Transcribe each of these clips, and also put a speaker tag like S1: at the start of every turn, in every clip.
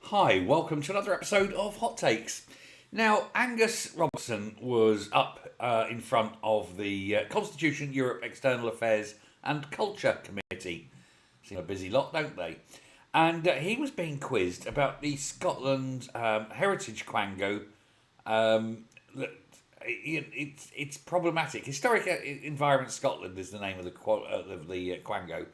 S1: Hi, welcome to another episode of Hot Takes. Now, Angus Robertson was up in front of the Constitution, Europe, External Affairs and Culture Committee. Seem a busy lot, don't they? And he was being quizzed about the Scotland heritage quango. It's problematic. Historic Environment Scotland is the name of the quango,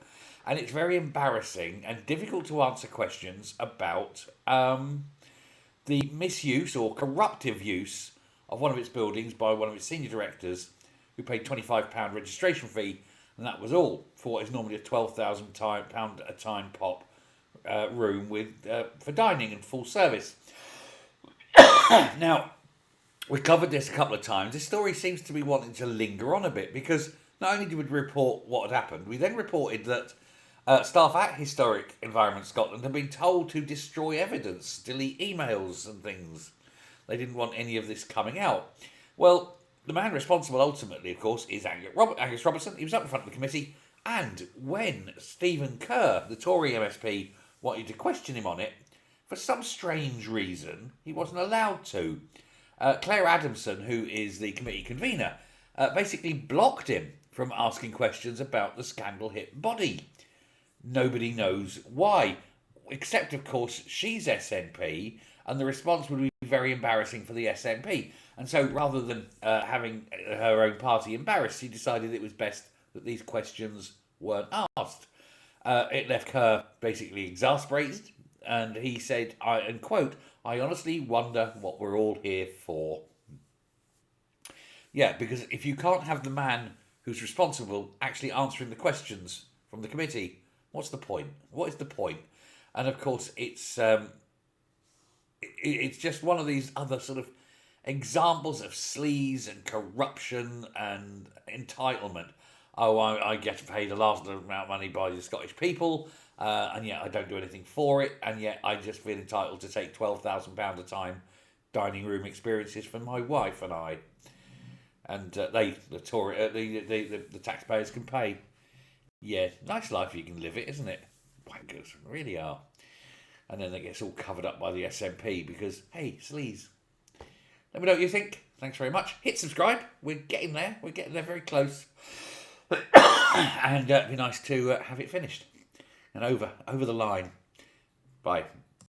S1: and it's very embarrassing and difficult to answer questions about the misuse or corruptive use of one of its buildings by one of its senior directors, who paid £25 registration fee, and that was all for what is normally a £12,000 a time pop room with for dining and full service. Now, we covered this a couple of times. This story seems to be wanting to linger on a bit because not only did we report what had happened, we then reported that staff at Historic Environment Scotland had been told to destroy evidence, delete emails and things. They didn't want any of this coming out. Well, the man responsible ultimately, of course, is Angus Robertson. He was up in front of the committee, and when Stephen Kerr, the Tory MSP, wanted to question him on it, for some strange reason, he wasn't allowed to. Claire Adamson, who is the committee convener, basically blocked him from asking questions about the scandal hit body. Nobody knows why, except, of course, she's SNP, and the response would be very embarrassing for the SNP. And so, rather than having her own party embarrassed, she decided it was best that these questions weren't asked. It left her basically exasperated, and he said, and quote, "I honestly wonder what we're all here for." Yeah, because if you can't have the man who's responsible actually answering the questions from the committee, what's the point? What is the point? And of course, it's just one of these other sort of examples of sleaze and corruption and entitlement. Oh, I get paid a large amount of money by the Scottish people, and yet I don't do anything for it, and yet I just feel entitled to take £12,000 a time dining room experiences for my wife and I, and the taxpayers can pay. Yeah, nice life you can live it, isn't it? Wankers, really are. And then it gets all covered up by the SNP because, hey, sleaze. Let me know what you think. Thanks very much. Hit subscribe. We're getting there. We're getting there very close. And it'd be nice to have it finished and over the line. Bye.